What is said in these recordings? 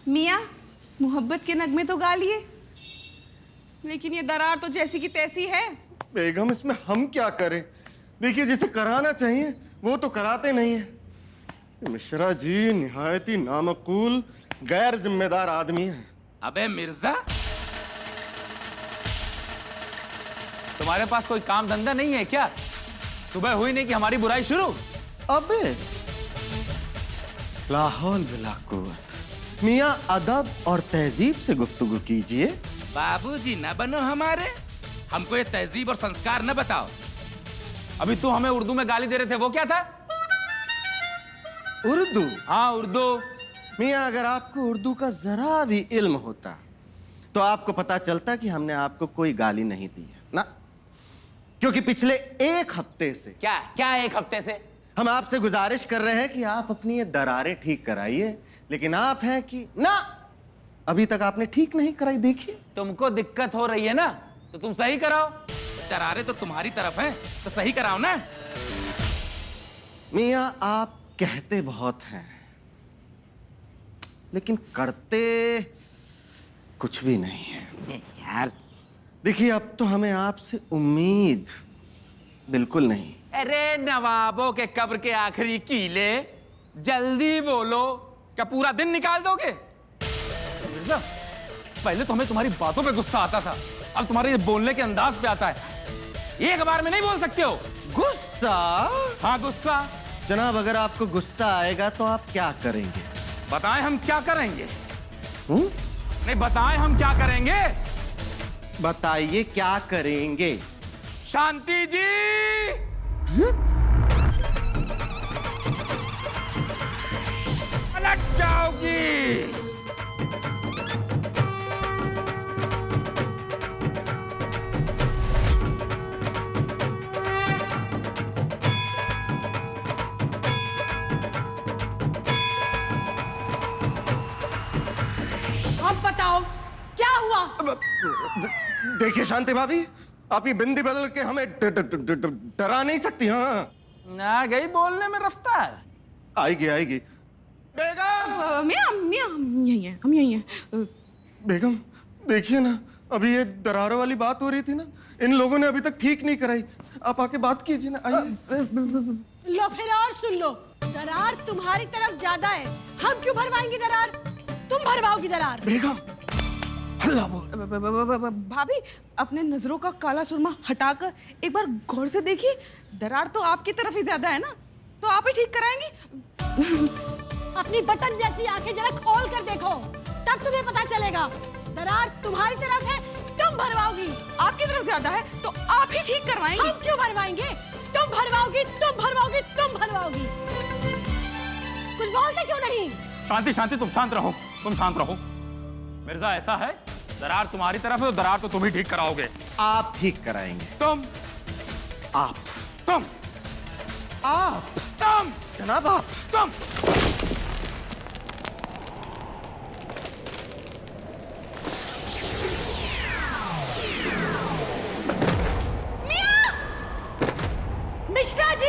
मियाँ मोहब्बत के नगमे तो गा लिए, लेकिन ये दरार तो जैसी की तैसी है। बेगम इसमें हम क्या करें? देखिए जिसे कराना चाहिए वो तो कराते नहीं है। मिश्रा जी निहायती नामकूल गैर जिम्मेदार आदमी है। अबे मिर्जा, तुम्हारे पास कोई काम धंधा नहीं है क्या? सुबह हुई नहीं कि हमारी बुराई शुरू। अबे लाहौल बिला कुव्वत। मियाँ अदब और तहजीब से गुफ्तगू कीजिए। बाबूजी न बनो हमारे, हमको ये तहजीब और संस्कार न बताओ। अभी तू हमें उर्दू में गाली दे रहे थे, वो क्या था? उर्दू? हाँ उर्दू। मियाँ अगर आपको उर्दू का जरा भी इल्म होता तो आपको पता चलता कि हमने आपको कोई गाली नहीं दी है ना, क्योंकि पिछले एक हफ्ते से क्या एक हफ्ते से हम आपसे गुजारिश कर रहे हैं कि आप अपनी ये दरारें ठीक कराइए, लेकिन आप हैं कि ना, अभी तक आपने ठीक नहीं कराई। देखिए तुमको दिक्कत हो रही है ना, तो तुम सही कराओ। दरारें तो तुम्हारी तरफ हैं, तो सही कराओ ना। मियाँ आप कहते बहुत हैं लेकिन करते कुछ भी नहीं है। यार देखिए अब तो हमें आपसे उम्मीद बिल्कुल नहीं। अरे नवाबों के कब्र के आखिरी कीले, जल्दी बोलो, क्या पूरा दिन निकाल दोगे? मिर्जा, पहले तो हमें तुम्हारी बातों पे गुस्सा आता था, अब तुम्हारे ये बोलने के अंदाज पे आता है। एक बार में नहीं बोल सकते हो। गुस्सा? हाँ गुस्सा। जनाब अगर आपको गुस्सा आएगा तो आप क्या करेंगे? बताएं हम क्या करेंगे? नहीं बताएं हम क्या करेंगे? बताइए क्या करेंगे? शांति जी, पलट जाओगी। अब बताओ क्या हुआ? देखिए शांति भाभी, आप ये बिंदी बदल के हमें डरा नहीं सकती। हाँ ना गई बोलने में रफ्तार। आएगी आएगी। बेगम! मियाँ मियाँ हम यही हैं, हम यही हैं। बेगम देखिए ना, अभी ये दरारों वाली बात हो रही थी ना, इन लोगों ने अभी तक ठीक नहीं कराई। आप आके बात कीजिए ना, आइए। लो फिर और सुन लो, दरार तुम्हारी तरफ ज्यादा है, हम क्यों भरवाएंगे दरार? तुम भरवाओगी दरार। बेगम हल्ला बोल। भाभी अपने नजरों का काला सुरमा हटाकर एक बार गौर से देखिए, दरार तो आपकी तरफ ही ज्यादा है ना, तो आप ही ठीक कराएंगी। अपनी बटन जैसी आंखें जरा खोल कर देखो, तब तुम्हें पता चलेगा। दरार तुम्हारी तरफ है, तुम भरवाओगी। आपकी तरफ ज्यादा है तो आप ही ठीक करवाएंगी। हम क्यों भरवाएंगे? तुम भरवाओगी, तुम भरवाओगी, तुम भरवाओगी। कुछ बोलते क्यों नहीं? शांति शांति, तुम शांत रहो, तुम शांत रहो। मिर्जा ऐसा है, दरार तुम्हारी तरफ है तो दरार तो तुम ही ठीक कराओगे। आप ठीक कराएंगे। तुम आप तुम तुम जनाब आप तुम मिश्रा जी!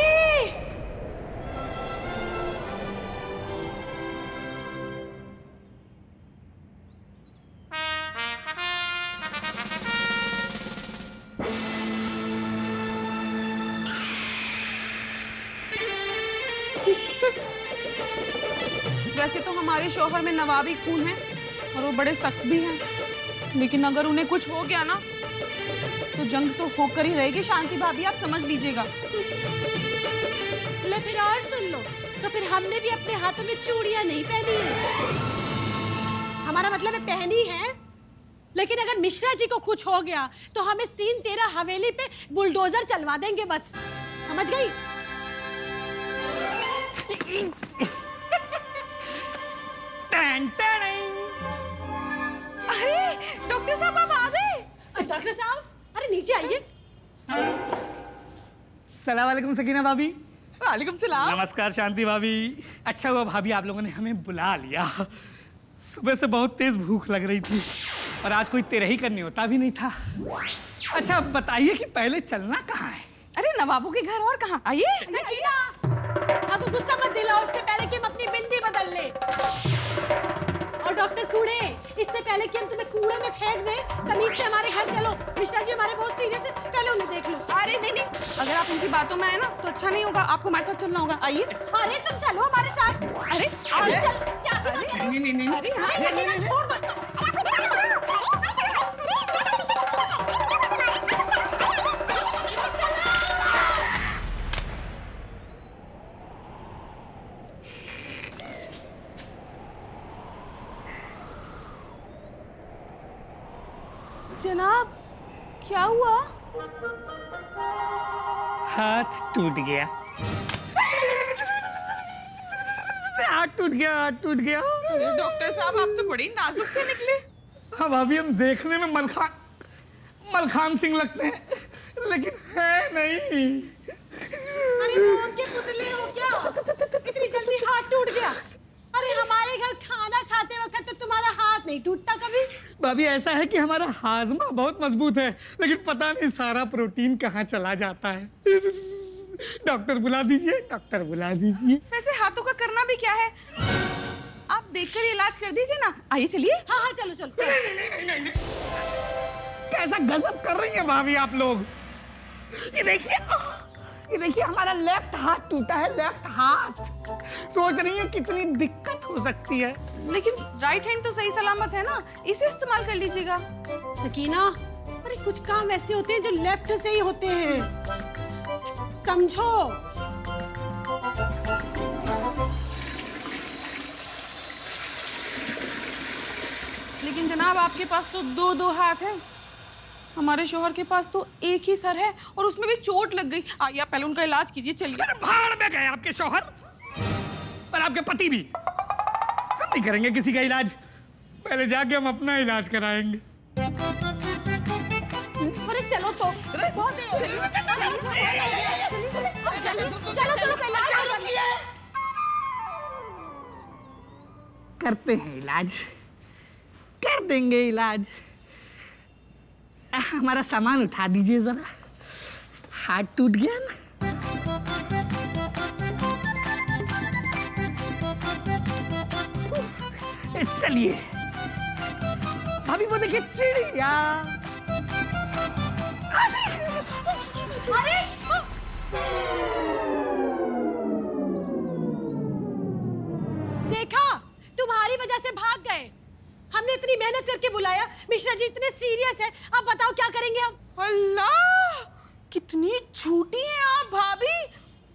वैसे तो हमारे शौहर में नवाबी खून है और वो बड़े सख्त भी हैं, लेकिन अगर उन्हें कुछ हो गया ना तो जंग तो होकर ही रहेगी। शांति भाभी आप समझ लीजिएगा। ले फिर और सुन लो, तो फिर हमने भी अपने हाथों में चूड़ियां नहीं पहनी है। हमारा मतलब है पहनी है, लेकिन अगर मिश्रा जी को कुछ हो गया तो हम इस 3-13 हवेली पे बुलडोजर चलवा देंगे बस। समझ गई? अरे डॉक्टर साहब आप आ गए। डॉक्टर साहब अरे नीचे आइए। सलाम वालेकुम सकीना भाभी। वालेकुम सलाम। नमस्कार शांति भाभी। अच्छा हुआ भाभी आप लोगों ने हमें बुला लिया, सुबह से बहुत तेज भूख लग रही थी और आज कोई तेरही करनी होता भी नहीं था। अच्छा बताइए कि पहले चलना कहाँ है? अरे नवाबों के घर और कहाँ, आइए। सकीना, आपको गुस्सा मत दिलाओ, उससे पहले कि हम अपनी बिंदी बदल ले। और डॉक्टर कूड़े, इससे पहले कि हम तुम्हें कूड़े में फेंक दें, तमीज से हमारे घर चलो। मिश्रा जी हमारे बहुत सीरियस है, पहले उन्हें देख लो। अरे नहीं नहीं, अगर आप उनकी बातों में आए ना तो अच्छा नहीं होगा, आपको हमारे साथ चलना होगा। आइए। अरे तुम चलो हमारे साथ। अरे अरे चल, क्या बात कर रही हो? नहीं अरे हाँ, अरे सकीना, छोड़ दो। जनाब, क्या हुआ? हाथ टूट गया। हाथ टूट गया, हाथ टूट गया। अरे डॉक्टर साहब, आप तो बड़ी नाजुक से निकले। हाँ भाभी, हम देखने में मलखान सिंह लगते हैं, लेकिन है नहीं। अरे मौत के पुतले हो क्या? कितनी जल्दी हाथ टूट गया। अरे हमारे घर खाना खाते वक्त तो तुम्हारा हाथ नहीं टूटता कभी। भाभी, ऐसा है कि हमारा हाजमा बहुत मजबूत है, लेकिन पता नहीं सारा प्रोटीन कहाँ चला जाता है। डॉक्टर बुला दीजिए, डॉक्टर बुला दीजिए। वैसे हाथों का करना भी क्या है, आप देखकर इलाज कर दीजिए ना। आइए चलिए। हाँ हाँ चलो चलो। नहीं। कैसा गजब कर रही हैं भाभी आप लोग। ये देखिए हमारा लेफ्ट हाथ टूटा है, लेफ्ट हाथ। सोच रही है कितनी दिक्कत हो सकती है। लेकिन राइट हैंड तो सही सलामत है ना, इसे इस्तेमाल कर लीजिएगा। सकीना, अरे कुछ काम ऐसे होते हैं जो लेफ्ट से ही होते हैं, समझो। लेकिन जनाब, आपके पास तो दो हाथ हैं, हमारे शोहर के पास तो एक ही सर है, और उसमें भी चोट लग गई। आइए आप पहले उनका इलाज कीजिए। चलिए। अरे भाड़ में गए आपके शौहर और आपके पति भी। हम नहीं करेंगे किसी का इलाज, पहले जाके हम अपना इलाज कराएंगे। अरे चलो तो, बहुत देर हो गई। चलो पहले करते हैं इलाज, कर देंगे इलाज। हमारा सामान उठा दीजिए जरा, हाथ टूट गया ना। चलिए भाभी, वो देखिए चिड़िया। अरे देखा, तुम्हारी वजह से भाग गए। हमने इतनी मेहनत करके बुलाया, मिश्रा जी इतने सीरियस है, अब बताओ क्या करेंगे हम? अल्लाह, कितनी झूठी हैं आप भाभी।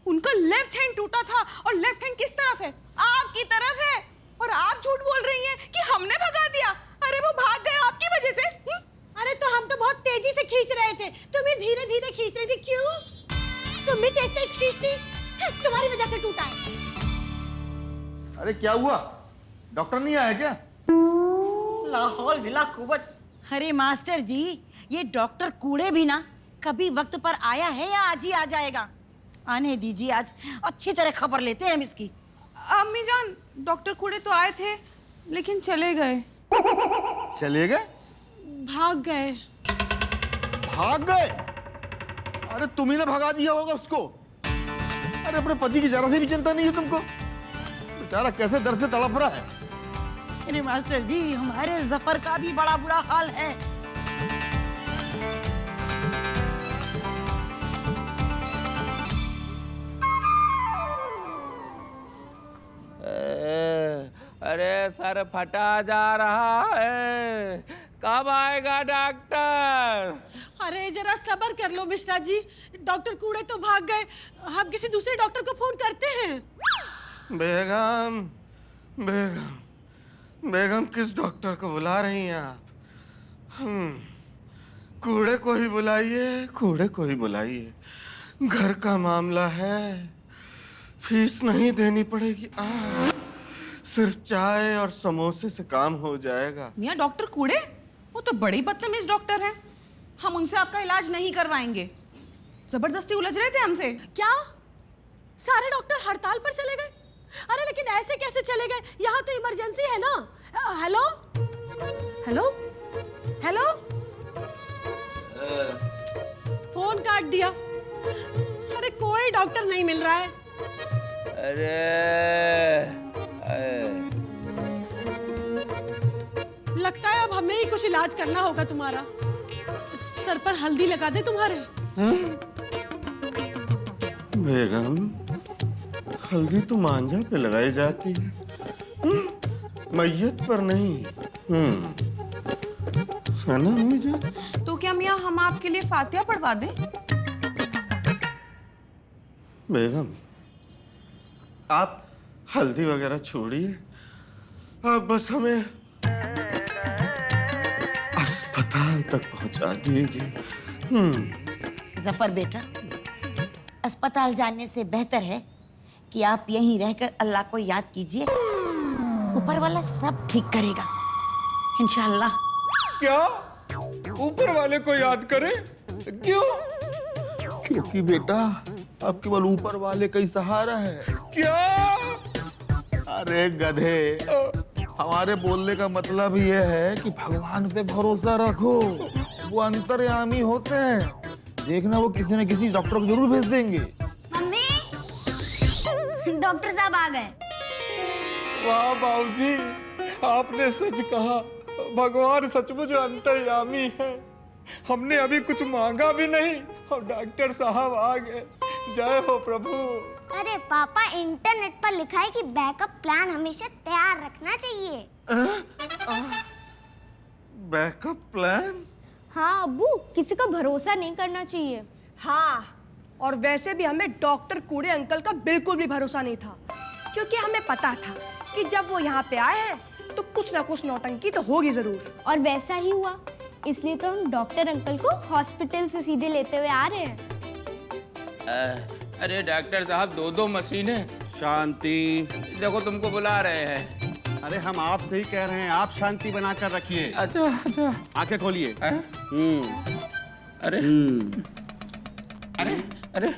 उनका लेफ्ट हैंड टूटा था, और लेफ्ट हैंड किस तरफ है? आपकी तरफ है, और आप झूठ बोल रही हैं कि हमने भगा दिया। अरे वो भाग गए आपकी वजह से। अरे तो हम तो बहुत तेजी से खींच रहे थे, तुम भी धीरे धीरे खींच रही थी। क्यों? तुम भी तेज तेज खींचती, तुम्हारी वजह से टूटा है। अरे क्या हुआ, डॉक्टर नहीं आया क्या? लाहौल विला कुव्वत। अरे मास्टर जी, ये डॉक्टर कूड़े भी ना कभी वक्त पर आया है या आज ही आ जाएगा? आने दीजिए, आज अच्छी तरह खबर लेते हैं हम इसकी। अम्मी जान, डॉक्टर कूड़े तो आए थे, लेकिन चले गए। चले गए? भाग गए। भाग गए? अरे तुम ही ने भगा दिया होगा उसको। अरे अपने पति की जरा सी भी चिंता नहीं है तुमको? बेचारा कैसे दर्द से तड़प रहा है। अरे मास्टर जी, हमारे जफर का भी बड़ा बुरा हाल है। अरे सर फटा जा रहा है, कब आएगा डॉक्टर? अरे जरा सब्र कर लो मिश्रा जी, डॉक्टर कूड़े तो भाग गए, हम किसी दूसरे डॉक्टर को फोन करते हैं। बेगम, बेगम, बेगम, किस डॉक्टर को बुला रही हैं आप? कूड़े को ही बुलाइए, कूड़े को ही बुलाइए। घर का मामला है, फीस नहीं देनी पड़ेगी। सिर्फ चाय और समोसे से काम हो जाएगा। मियाँ डॉक्टर कूड़े, वो तो बड़े बदतमीज डॉक्टर हैं। हम उनसे आपका इलाज नहीं करवाएंगे। जबरदस्ती उलझ रहे थे हमसे। क्या सारे डॉक्टर हड़ताल पर चले गए? अरे लेकिन ऐसे कैसे चले गए? यहाँ तो इमरजेंसी है ना। हेलो हेलो हेलो, फोन काट दिया। अरे कोई डॉक्टर नहीं मिल रहा है। लगता है अब हमें ही कुछ इलाज करना होगा तुम्हारा। सर पर हल्दी लगा दे तुम्हारे। बेगम, हल्दी तो मांझा पे लगाई जाती है, मैयत पर नहीं। है ना अम्मी जान? तो क्या मियाँ हम आपके लिए फातिहा पढ़वा दें? बेगम, आप हल्दी वगैरह छोड़िए, आप बस हमें अस्पताल तक पहुंचा दीजिए। जफर बेटा, अस्पताल जाने से बेहतर है कि आप यहीं रहकर अल्लाह को याद कीजिए। ऊपर वाला सब ठीक करेगा इंशाअल्लाह। क्या ऊपर वाले को याद करें? क्यों? क्योंकि बेटा, आप केवल ऊपर वाले का ही सहारा है। क्या? अरे गधे, हमारे बोलने का मतलब ये है कि भगवान पे भरोसा रखो, वो अंतर्यामी होते हैं। देखना वो किसी न किसी डॉक्टर को जरूर भेज देंगे। मम्मी, डॉक्टर साहब आ गए। वाह बाबूजी, आपने सच कहा, भगवान सचमुच अंतर्यामी है। हमने अभी कुछ मांगा भी नहीं और डॉक्टर साहब आ गए। जय हो प्रभु। अरे पापा, इंटरनेट पर लिखा है कि बैकअप प्लान हमेशा तैयार रखना चाहिए। Backup plan? हाँ अब्बू, किसी का भरोसा नहीं करना चाहिए। हाँ, और वैसे भी हमें डॉक्टर कूड़े अंकल का बिल्कुल भी भरोसा नहीं था, क्योंकि हमें पता था कि जब वो यहाँ पे आए हैं तो कुछ ना कुछ नौटंकी तो होगी जरूर। और वैसा ही हुआ, इसलिए तो हम डॉक्टर अंकल को हॉस्पिटल से सीधे लेते हुए आ रहे हैं। अरे डॉक्टर साहब, दो मशीनें। शांति। देखो तुमको बुला रहे हैं। अरे हम आपसे ही कह रहे हैं, आप शांति बनाकर रखिए। अच्छा अच्छा। आंखें खोलिए। अरे अरे अरे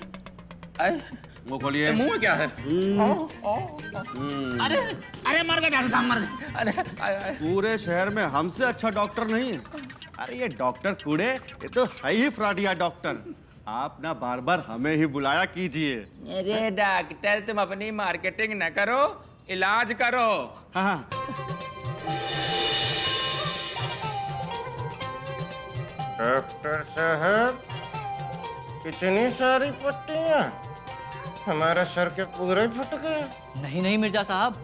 अरे, मुंह खोलिए। मुंह में क्या है? अरे अरे मर गए डॉक्टर साहब, मर गए। अरे पूरे शहर में हमसे अच्छा डॉक्टर नहीं है। अरे ये डॉक्टर कूड़े, ये तो है ही फ्रॉडिया डॉक्टर। आप ना बार बार हमें ही बुलाया कीजिए। अरे डॉक्टर, तुम अपनी मार्केटिंग न करो, इलाज करो। हाँ। डॉक्टर साहब, इतनी सारी पट्टियां, हमारा सर के पूरे फट गए। नहीं नहीं मिर्जा साहब,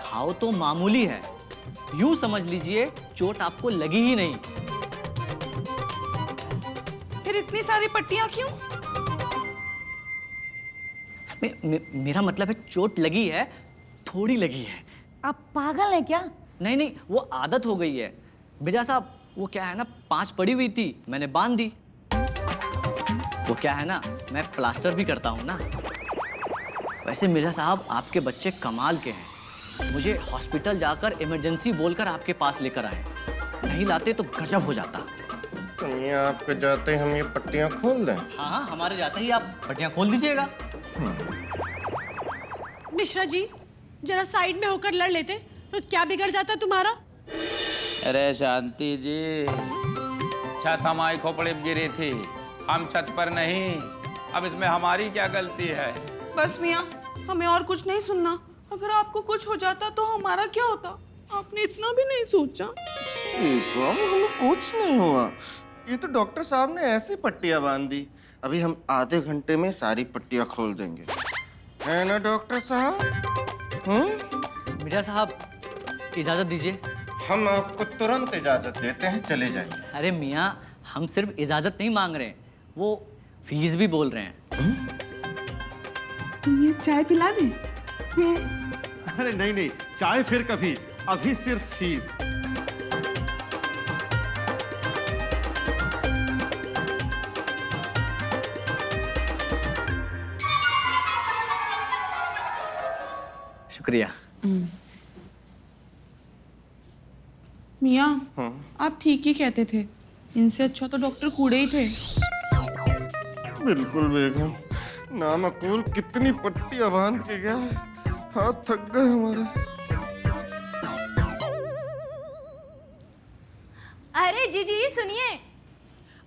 घाव तो मामूली है, यूं समझ लीजिए चोट आपको लगी ही नहीं। फिर इतनी सारी पट्टियां क्यों? मेरा मतलब है चोट लगी है, थोड़ी लगी है। आप पागल हैं क्या? नहीं नहीं, वो आदत हो गई है मिर्जा साहब। वो क्या है ना, 5 पड़ी हुई थी, मैंने बांध दी। वो क्या है ना, मैं प्लास्टर भी करता हूँ ना। वैसे मिर्जा साहब, आपके बच्चे कमाल के हैं। मुझे हॉस्पिटल जाकर इमरजेंसी बोलकर आपके पास लेकर आए, नहीं लाते तो गजब हो जाता। तो ये आपके जाते ही हम ये पट्टियां खोल दें? हाँ हाँ, हमारे जाते ही आप पट्टियाँ खोल दीजिएगा। मिश्रा जी, जरा साइड में होकर लड़ लेते तो क्या बिगड़ जाता तुम्हारा? अरे शांति जी, छत हमारी खोपड़ी में गिरी थी, हम छत पर नहीं। अब इसमें हमारी क्या गलती है? बस मियाँ, हमें और कुछ नहीं सुनना। अगर आपको कुछ हो जाता तो हमारा क्या होता? आपने इतना भी नहीं सोचा। हमें कुछ नहीं हुआ, ये तो डॉक्टर साहब ने ऐसी पट्टियां बांध दी। अभी हम आधे घंटे में सारी पट्टियां खोल देंगे, है ना डॉक्टर साहब? मिर्जा साहब, इजाजत दीजिए। हम आपको तुरंत इजाजत देते हैं, चले जाइए। अरे मियाँ, हम सिर्फ इजाजत नहीं मांग रहे हैं, वो फीस भी बोल रहे हैं। ये चाय पिला दे। अरे नहीं नहीं, चाय फिर कभी, अभी सिर्फ फीस। शुक्रिया। मियाँ, आप ठीक ही कहते थे, इनसे अच्छा तो डॉक्टर कूड़े ही थे। बिल्कुल बेगम, नामकूल कितनी पट्टियां बांध के गया है, हाथ थक गए हमारे। अरे जी सुनिए।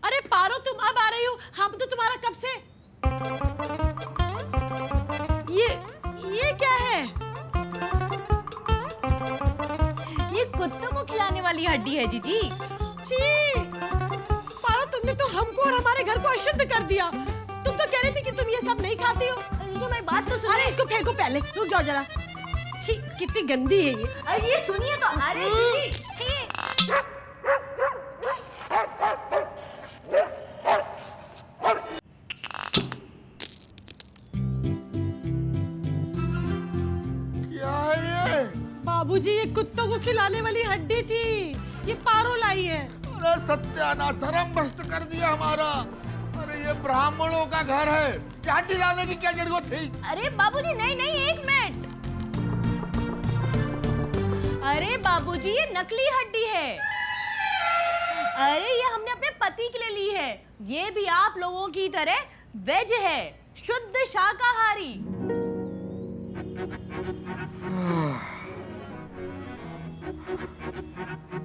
अरे पारो, तुम अब आ रही हो, हम तो तुम्हारा कब से। ये क्या है? ये कुत्तों को खिलाने वाली हड्डी है जीजी। छी! पारो, तुमने तो हमको और हमारे घर को अशुद्ध कर दिया। तुम तो कह रही थी कि तुम ये सब नहीं खाती हो। तो मैं बात तो सुन। अरे इसको फेंको पहले, रुक जाओ जरा। छी, कितनी गंदी है ये। अरे ये सुनिए तो। अरे जीजी, छी। क्या है ये? बाबूजी, ये कुत्तों को खिलाने वाली हड्डी थी। ये पारो लाई है। अरे सत्यानाश, धर्म भ्रष्ट कर दिया हमारा। अरे ये ब्राह्मणों का घर है, क्या दिलाने की क्या जरूरत थी? अरे बाबूजी, नहीं नहीं, एक मिनट। अरे बाबूजी, ये नकली हड्डी है। अरे ये हमने अपने पति के लिए ली है। ये भी आप लोगों की तरह वेज है, शुद्ध शाकाहारी।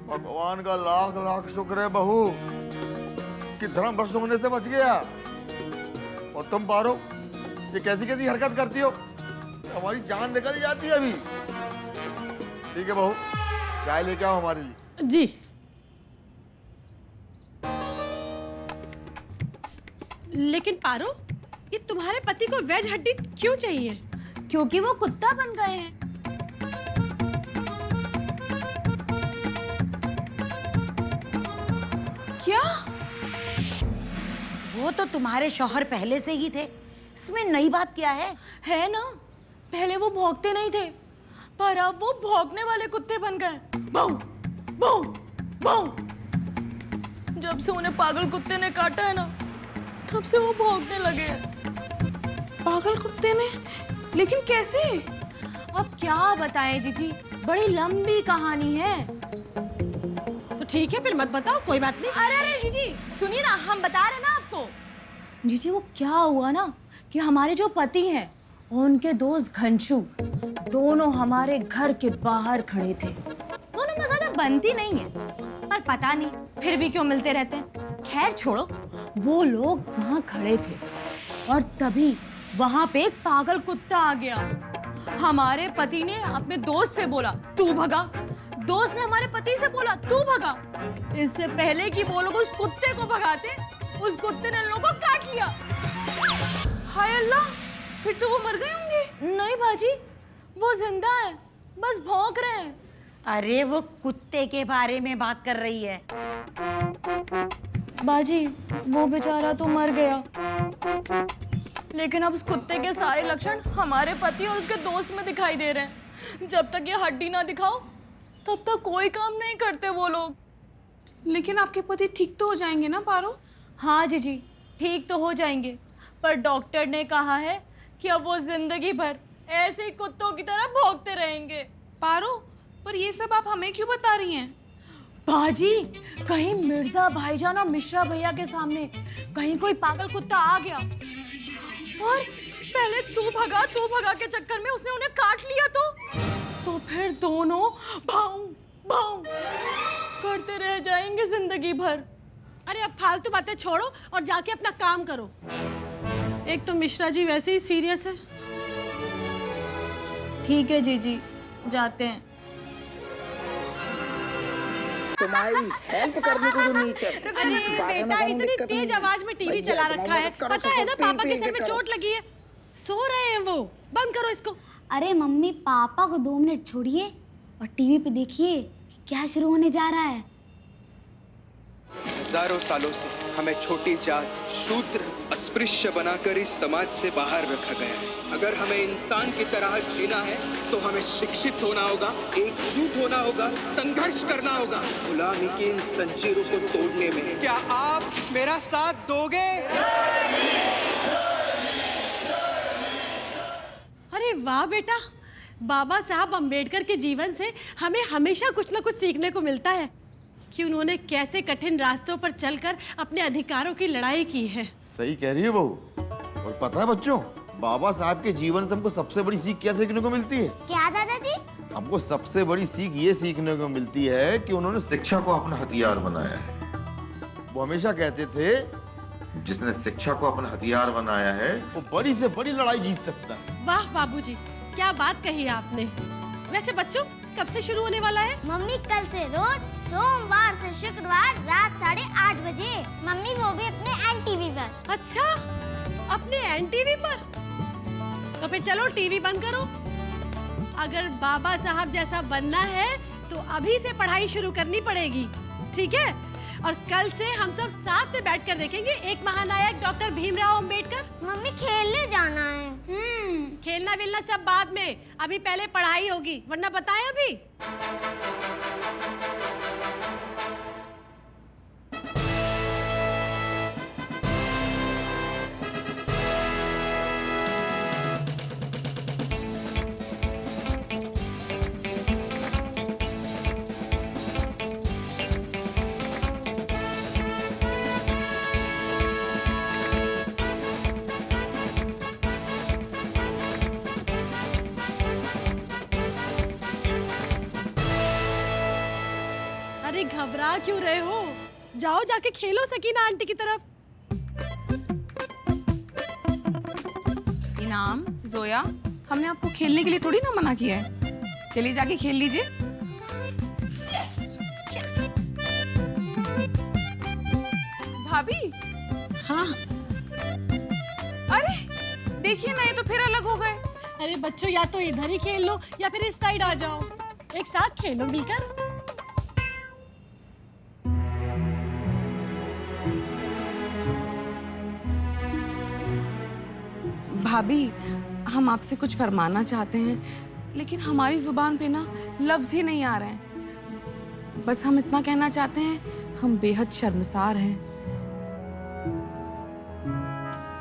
भगवान का लाख लाख शुक्र है बहू कि धर्म भ्रष्ट होने से बच गया। और तुम पारो, ये कैसी कैसी हरकत करती हो, हमारी जान निकल जाती है अभी। ठीक है बहू, चाय लेके आओ हमारे लिए। जी। लेकिन पारो, ये तुम्हारे पति को वेज हड्डी क्यों चाहिए? क्योंकि वो कुत्ता बन गए हैं। क्या? वो तो तुम्हारे शौहर पहले से ही थे, इसमें नई बात क्या है? है ना, पहले वो भौंकते नहीं थे, पर अब वो भौंकने वाले कुत्ते बन गए। भौं, भौं, भौं। जब से उन्हें पागल कुत्ते ने काटा है ना, तब से वो भौंकने लगे हैं। पागल कुत्ते ने? लेकिन कैसे? अब क्या बताएं जीजी, बड़ी लंबी कहानी है। तो ठीक है, फिर मत बताओ, कोई बात नहीं। अरे अरे जीजी सुनिए ना, हम बता रहे ना आपको। जीजी वो क्या हुआ ना कि हमारे जो पति हैं उनके दोस्त घनशू दोनों हमारे घर के बाहर खड़े थे। दोनों में ज्यादा बनती नहीं है, पर पता नहीं फिर भी क्यों मिलते रहते हैं। खैर छोड़ो, वो लोग वहाँ खड़े थे और तभी वहाँ पे एक पागल कुत्ता आ गया। हमारे पति ने अपने दोस्त से बोला तू भगा, दोस्त ने हमारे पति से बोला तू भगा। इससे पहले कि वो लोग उस कुत्ते को भगाते, उस कुत्ते ने लोगों को काट लिया। हाय अल्लाह, फिर तो वो मर गए होंगे। नहीं बाजी, वो जिंदा है, बस भौंक रहे हैं। अरे वो कुत्ते के बारे में बात कर रही है। बाजी वो बेचारा तो मर गया, लेकिन अब उस कुत्ते के सारे लक्षण हमारे पति और उसके दोस्त में दिखाई दे रहे हैं। जब तक ये हड्डी ना दिखाओ तब तक कोई काम नहीं करते वो लोग। लेकिन आपके पति ठीक तो हो जाएंगे ना पारो? हाँ जीजी, ठीक तो हो जाएंगे, पर डॉक्टर ने कहा है कि अब वो जिंदगी भर ऐसे ही कुत्तों की तरह भौंकते रहेंगे। पारो, पर ये सब आप हमें क्यों बता रही हैं? बाजी, कहीं मिर्जा भाईजान और मिश्रा भैया के सामने कहीं कोई पागल कुत्ता आ गया और पहले तू भगा के चक्कर में उसने उन्हें काट लिया तो फिर दोनों भाऊ भाऊ करते रह जाएंगे जिंदगी भर। अरे अब फालतू बातें छोड़ो और जाके अपना काम करो। एक तो मिश्रा जी वैसे ही सीरियस है। ठीक है जीजी, जाते हैं। तुम्हारी हेल्प करने को जो नहीं चाहिए। अरे बेटा, इतनी तेज आवाज में टीवी चला रखा है, पता है ना पापा के सर में चोट लगी है, सो रहे हैं वो। बंद करो इसको। अरे मम्मी, पापा को 2 मिनट छोड़िए और टीवी पे देखिए क्या शुरू होने जा रहा है। हजारों सालों से हमें छोटी जात, शूद्र, अस्पृश्य बनाकर इस समाज से बाहर रखा गया है। अगर हमें इंसान की तरह जीना है तो हमें शिक्षित होना होगा, एकजुट होना होगा, संघर्ष करना होगा गुलामी की इन जंजीरों को तोड़ने में। क्या आप मेरा साथ दोगे? अरे वाह बेटा, बाबा साहब अम्बेडकर के जीवन से हमें हमेशा कुछ ना कुछ सीखने को मिलता है कि उन्होंने कैसे कठिन रास्तों पर चलकर अपने अधिकारों की लड़ाई की है। सही कह रही है बहू। और पता है बच्चों, बाबा साहब के जीवन से हमको सबसे बड़ी सीख क्या सीखने को मिलती है? क्या दादाजी? हमको सबसे बड़ी सीख ये सीखने को मिलती है कि उन्होंने शिक्षा को अपना हथियार बनाया है। वो हमेशा कहते थे जिसने शिक्षा को अपना हथियार बनाया है वो बड़ी से बड़ी लड़ाई जीत सकता है। वाह बाबूजी, क्या बात कही आपने। वैसे बच्चों, कब से शुरू होने वाला है? मम्मी कल से रोज सोमवार से शुक्रवार रात 8:30 बजे। मम्मी वो भी अपने एनटीवी पर। अच्छा, अपने एनटीवी पर? तो फिर चलो टीवी बंद करो। अगर बाबा साहब जैसा बनना है तो अभी से पढ़ाई शुरू करनी पड़ेगी, ठीक है? और कल से हम सब साथ में बैठकर देखेंगे एक महानायक डॉक्टर भीमराव अंबेडकर। मम्मी खेलने जाना है। खेलना विलना सब बाद में, अभी पहले पढ़ाई होगी, वरना बताएं अभी। अरे घबरा क्यों रहे हो? जाओ जाके खेलो सकीना आंटी की तरफ। इनाम, जोया, हमने आपको खेलने के लिए थोड़ी ना मना किया है। चलिए जाके खेल लीजिए। भाभी। हाँ। अरे देखिए ना, ये तो फिर अलग हो गए। अरे बच्चों, या तो इधर ही खेल लो या फिर इस साइड आ जाओ, एक साथ खेलो मिलकर। भाभी, हम आपसे कुछ फरमाना चाहते हैं, लेकिन हमारी जुबान पे ना लफ्ज ही नहीं आ रहे हैं। बस हम इतना कहना चाहते हैं, हम बेहद शर्मसार हैं।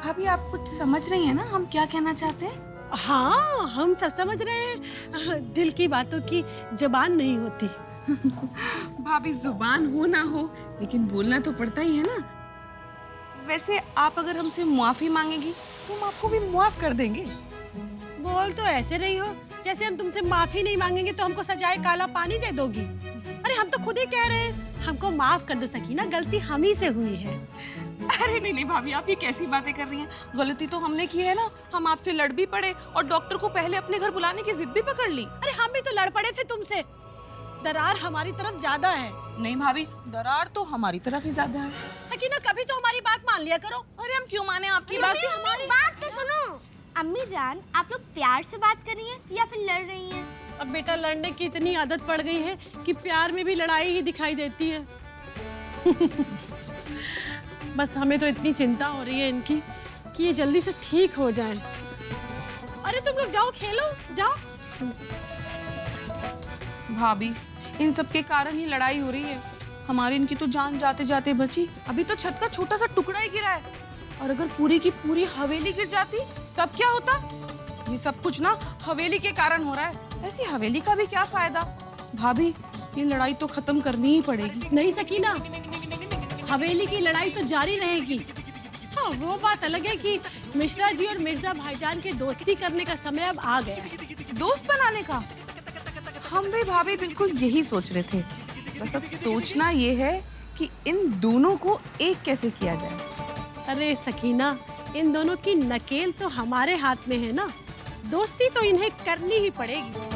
भाभी, आप कुछ समझ रही हैं ना हम क्या कहना चाहते हैं? हाँ, हम सब समझ रहे हैं। दिल की बातों की जुबान नहीं होती। भाभी, जुबान हो ना हो, लेकिन बोलना तो पड़ता ही है ना। वैसे आप अगर हमसे मुआफी मांगेगी तो हम आपको भी मुआफ कर देंगे। बोल तो ऐसे रही हो जैसे हम तुमसे माफी नहीं मांगेंगे तो हमको सजाए काला पानी दे दोगी। अरे हम तो खुद ही कह रहे हैं, हमको माफ कर दो सकीना, गलती हम ही से हुई है। अरे नहीं नहीं भाभी, आप ये कैसी बातें कर रही हैं? गलती तो हमने की है ना। हम आपसे लड़ भी पड़े और डॉक्टर को पहले अपने घर बुलाने की जिद भी पकड़ ली। अरे हम भी तो लड़ पड़े थे तुमसे। दरार हमारी तरफ ज्यादा है। नहीं भाभी, दरार तो हमारी तरफ ही ज्यादा है। सकीना, कभी तो हमारी बात मान लिया करो। अरे हम क्यों माने आपकी बात? हमारी बात तो सुनो। अम्मी जान, आप लोग प्यार से बात कर रही हैं या फिर लड़ रही हैं? अब बेटा, लड़ने की इतनी आदत पड़ गई है कि प्यार में भी लड़ाई ही दिखाई देती है। बस हमें तो इतनी चिंता हो रही है इनकी कि ये जल्दी से ठीक हो जाए। अरे तुम लोग जाओ खेलो, जाओ। भाभी, इन सब के कारण ही लड़ाई हो रही है। हमारी इनकी तो जान जाते जाते बची। अभी तो छत का छोटा सा टुकड़ा ही गिरा है, और अगर पूरी की पूरी हवेली गिर जाती तब क्या होता? ये सब कुछ ना हवेली के कारण हो रहा है। ऐसी हवेली का भी क्या फायदा? भाभी, ये लड़ाई तो खत्म करनी ही पड़ेगी। नहीं सकीना, हवेली की लड़ाई तो जारी रहेगी। हाँ, वो बात अलग है कि मिश्रा जी और मिर्जा भाईजान के दोस्ती करने का समय अब आ गया है। दोस्त बनाने का? हम भी भाभी बिल्कुल यही सोच रहे थे। बस अब सोचना ये है कि इन दोनों को एक कैसे किया जाए। अरे सकीना, इन दोनों की नकेल तो हमारे हाथ में है ना। दोस्ती तो इन्हें करनी ही पड़ेगी।